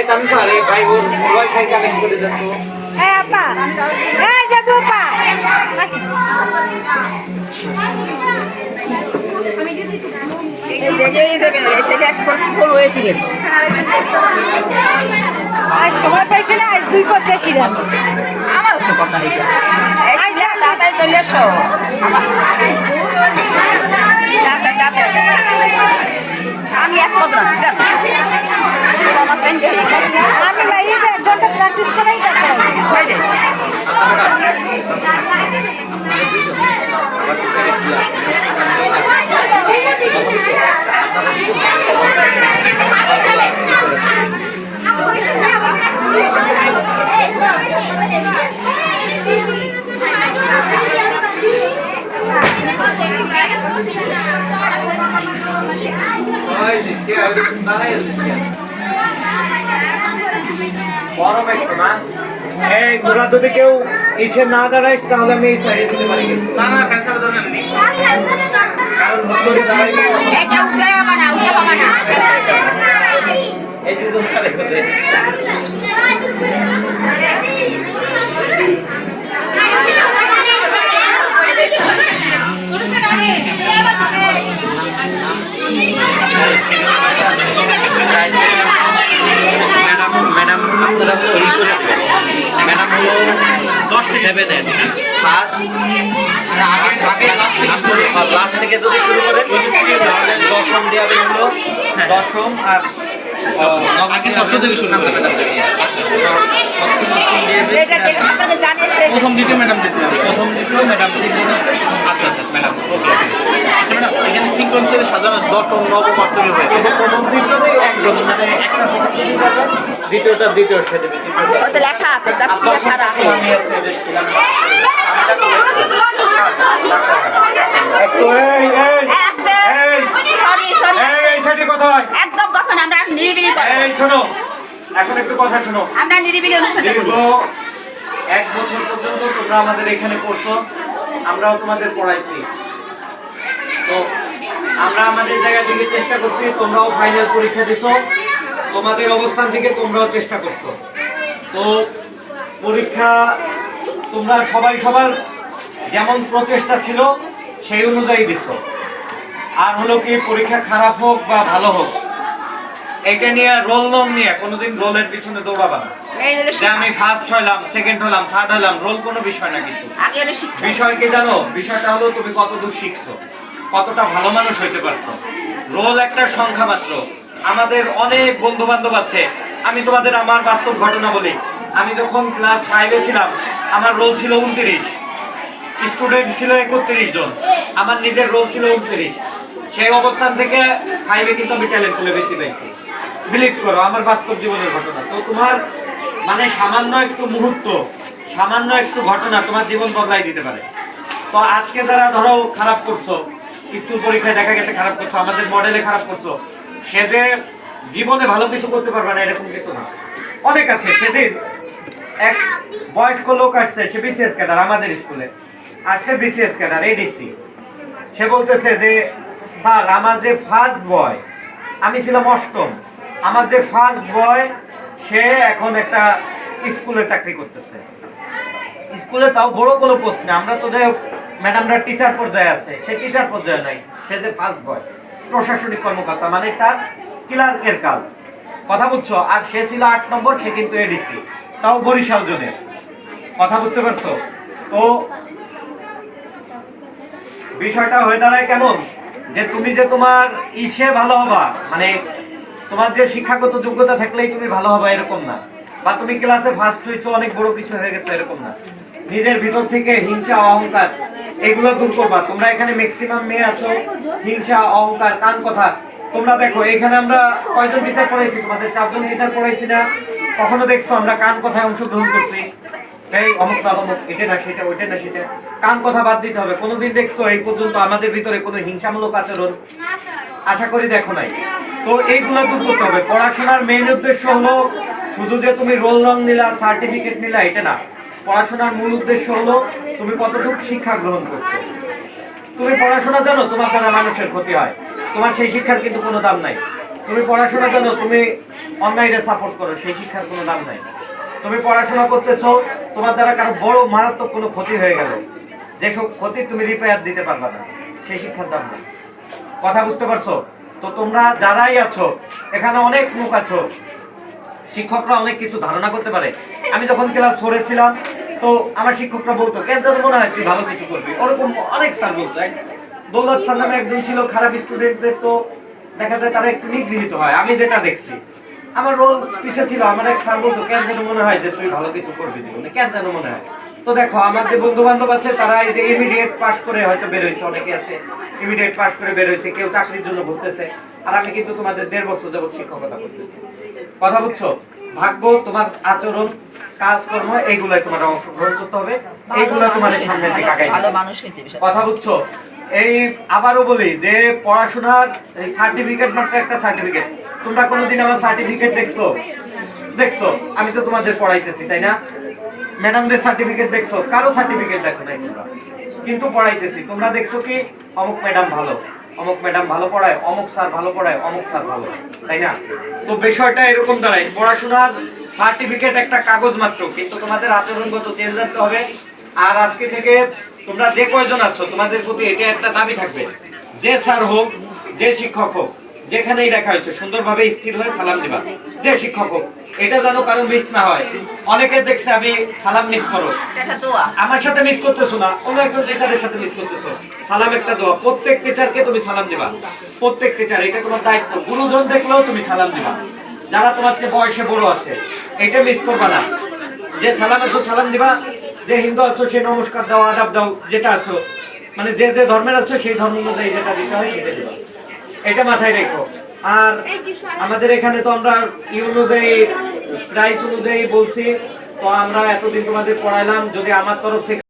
Kami sari baik buat kayak kami sudah tentu. Apa? Jago apa? সময় পাইছি না আজ 2 পথে ছিলাম আমার তো কথা নেই আজ তাড়াতাড়ি চলে এসো আমি এক পথ রাস্তা আমি বাইরে 1 ঘন্টা প্র্যাকটিস করাই দরকার তোরা যদি কেউ ইসে না দাঁড়াইস তাহলে আমি এই সাইডে দিতে পারি না না ক্যান্সেল দরকার নেই কারণ ভক্তরি দাঁড়াই এটা উঠায় বানা এই যে জোনটা দেখো যে ম্যাডাম আপনারা তৈরি করে ম্যাডাম হলো 10-7 ফার্স্ট লাস্ট থেকে যদি শুরু করেন তাহলে দশম দেওয়া হলো দশম আর ষষ্ঠ থেকে শুরু করতে প্রথম দ্বিতীয় ম্যাডাম আচ্ছা আচ্ছা ম্যাডাম আচ্ছা ম্যাডাম এখানে সিকোয়েন্সে সাজানো দশম নবম অষ্টমী হয়ে প্রথম দ্বিতীয়তে একজন মানে একটা দ্বিতীয়টা দ্বিতীয় সেটা ওতে লেখা আছে তাসবিহ সারা একটু সরি কথা হয় একদম কথা না আমরা নিরিবিলি করব এই শোনো এখন একটু কথা শোনো আমরা নিরিবিলি অনুষ্ঠান করব 1 বছর পর্যন্ত তোমরা আমাদের এখানে পড়ছো আমরাও তোমাদের পড়াইছি তো আমরা আমাদের জায়গা থেকে চেষ্টা করছি তোমরাও ফাইনাল পরীক্ষা দিছো তোমাদের অবস্থান থেকে তোমরাও চেষ্টা করছো তো পরীক্ষা তোমরা সবাই সবার যেমন প্রচেষ্টা ছিল সেই অনুযায়ী দিছো আর হলো কি পরীক্ষা খারাপ হোক বা ভালো হোক এটা নিয়ে রোল নং নিয়ে কোনোদিন রোলের পিছনে দৌড়াবা না যে আমি ফার্স্ট হইলাম সেকেন্ড হলাম থার্ড হলাম রোল কোনো বিষয় না কিন্তু বিষয় কি জানো বিষয়টা হলো তুমি কতদূর শিখছো কতটা ভালো মানুষ হইতে পারছো রোল একটা সংখ্যা মাত্র আমাদের অনেক বন্ধু বান্ধব আছে আমি তোমাদের আমার বাস্তব ঘটনা বলি আমি যখন ক্লাস 5 ছিলাম আমার রোল ছিল 29 স্টুডেন্ট ছিল 31 জন আমার নিজের রোল ছিল 29 সেই অবস্থান থেকে 5 কিন্তু আমি ট্যালেন্ট পুলে বৃত্তি পাইছি বিলিভ করো আমার বাস্তব জীবনের ঘটনা তো তোমার মানে সামান্য একটু মুহূর্ত সামান্য একটু ঘটনা তোমার জীবন বদলাই দিতে পারে তো আজকে যারা ধরো খারাপ করছো স্কুল পরীক্ষায় দেখা গেছে খারাপ করছো আমাদের মডেলে খারাপ করছো সে যে জীবনে ভালো কিছু করতে পারবে না এরকম কিন্তু না অনেক আছে সেদিন এক বয়স্ক লোক আসছে সে বিসিএস ক্যাডার আমাদের স্কুলে আসছে বিসিএস ক্যাডার এডিসি সে বলতেছে যে স্যার আমার যে ফার্স্ট বয় আমি ছিলাম অষ্টম আমার যে ফার্স্ট বয় সে এখন একটা স্কুলে চাকরি করতেছে স্কুলে তাও বড় কোনো পোস্ট না আমরা তো যাই হোক ম্যাডামরা টিচার পর্যায়ে আছে সে টিচার পর্যায়ে নাই সে যে ফার্স্ট বয় প্রশাসনিক কর্মকর্তা মানে তার ক্লার্কের কাজ কথা বুঝছো আর সে ছিল 8 নম্বর সে কিন্তু এডিসি তাও বরিশাল জোনের কথা বুঝতে পারছো তো বিষয়টা হয়ে দাঁড়ায় কেমন যে তুমি যে তোমার ইসে ভালো হবা মানে তোমার যে শিক্ষাগত যোগ্যতা থাকলেই তুমি ভালো হবা এরকম না বা তুমি ক্লাসে ফার্স্ট হইছো, অনেক বড় কিছু হয়ে গেছে, এরকম না। নিজের ভিতর থেকে হিংসা অহংকার এগুলো দূর করবা। তোমরা এখানে ম্যাক্সিমাম মেয়ে আছো, হিংসা অহংকার কান কথা। তোমরা দেখো এখানে আমরা কয়জন টিচার পড়াইছি, তোমাদের 4 জন টিচার পড়াইছি না? কখনো দেখছো আমরা কান কথায় অংশগ্রহণ করছি? এই অমুক না অমুক, এটা না সেটা, ওইটা না সেটা, কান কথা বাদ দিতে হবে। কোনোদিন দেখছো এই পর্যন্ত আমাদের ভিতরে কোনো হিংসামূলক আচরণ? আশা করি দেখো নাই। তো এইগুলো দূর করতে হবে। পড়াশোনার মেইন উদ্দেশ্য হলো শুধু যে তুমি রোল রং নিলা, সার্টিফিকেট নিলা, এটা না। পড়াশোনার মূল উদ্দেশ্য হলো তুমি কতটুকু শিক্ষা গ্রহণ করছো। তুমি পড়াশোনা জানো তোমার দ্বারা মানুষের ক্ষতি হয়, তোমার সেই শিক্ষার কিন্তু কোনো দাম নাই। তুমি পড়াশোনা জানো তুমি অন্যায়কে সাপোর্ট করো, সেই শিক্ষার কোনো দাম নাই। তুমি পড়াশোনা করতেছো, তোমার দ্বারা কারো বড় মারাত্মক কোনো ক্ষতি হয়ে গেল, যেসব ক্ষতি তুমি রিপেয়ার দিতে পারবা না, সেই শিক্ষার দাম নাই। কথা বুঝতে পারছো? তো তোমরা যারাই আছো এখানে, অনেক মুখ আছো, শিক্ষকরা অনেক কিছু ধারণা করতে পারে। আমি যখন ক্লাস 4 ছিলাম, তো আমার শিক্ষকরা বলতো কেন যেন মনে হয় তুই ভালো কিছু করবি, ওরকম অনেক স্যার বলতো। দৌলত স্যার নামে একজন ছিল, খারাপ স্টুডেন্টদের তো দেখা যায় তারা একটু নিগৃহীত হয়, আমি যেটা দেখছি। আমার রোল পিছে ছিল, আমার এক স্যার বলতো কেন যেন মনে হয় যে তুই ভালো কিছু করবি জীবনে, কেন যেন মনে হয়। তো দেখো আমার যে বন্ধু বান্ধব আছে তারা এই যে ইমিডিয়েট পাস করে হয়তো বের হয়েছে, অনেকে আছে ইমিডিয়েট পাস করে বের হয়েছে, কেউ চাকরির জন্য ঘুরতেছে। আর আমি কিন্তু তোমাদের 1.5 বছর যাবত শিক্ষকতা করতেছি। কথা বুঝছো? ভাগ্য, তোমার আচরণ, কাজকর্ম, এইগুলাই তোমার অংশগ্রহণ করতে হবে, এইগুলো তোমার সামনের দিকে আগাই ভালো দিবে। মানুষ হইতে বিষয়। কথা বুঝছো? এই আবারও বলি যে পড়াশোনার সার্টিফিকেট মাত্র একটা সার্টিফিকেট। তোমরা কোনোদিন আমার সার্টিফিকেট দেখছো? দেখছো? আমি তো তোমাদের পড়াইতেছি, তাই না? ম্যাডামদের সার্টিফিকেট দেখছো? কারো সার্টিফিকেট দেখো নাই তোমরা, কিন্তু পড়াইতেছি। তোমরা দেখছো কি অমুক ম্যাডাম ভালো, অমুক ম্যাডাম ভালো পড়ায়, অমুক স্যার ভালো পড়ায়, অমুক স্যার ভালো, তাই না? তো বিষয়টা এরকম দাঁড়ায়, পড়াশোনার সার্টিফিকেট একটা কাগজ মাত্র, কিন্তু তোমাদের আচরণগত চেঞ্জ আনতে হবে। আর আজকে থেকে তোমরা যে কয়জন আছো তোমাদের প্রতি এটা একটা দাবি থাকবে, যে স্যার হোক, যে শিক্ষক হোক, যেখানেই দেখা হয়েছে সুন্দরভাবে স্থির হয়ে সালাম দিবা। যে শিক্ষক হোক, এটা যেন কারো মিস না হয়। অনেকে দেখছে আমি সালাম মিস করো, এটা দোয়া। আমার সাথে মিস করতেছো না, অন্য একজন টিচারের সাথে মিস করতেছো। সালাম একটা দোয়া, প্রত্যেক টিচারকে তুমি সালাম দিবা। প্রত্যেক টিচার, এটা তোমার দায়িত্ব। গুরুজন দেখলেও তুমি সালাম দিবা, যারা তোমার চেয়ে বয়সে বড় আছে, এটা মিস করবা না। যে সালাম আছো সালাম দিবা, যে হিন্দু আছো সে নমস্কার দাও, আদাব দাও, যেটা আছো মানে যে যে ধর্মের আছো সেই ধর্ম অনুযায়ী যেটা দিতে হয় সেটা দিবা, এটা মাথায় রেখো। আর আমাদের এখানে তো আমরা ই অনুযায়ী, প্রাইস অনুযায়ী বলছি, তো আমরা এতদিন তোমাদের পড়াইলাম। যদি আমার তরফ থেকে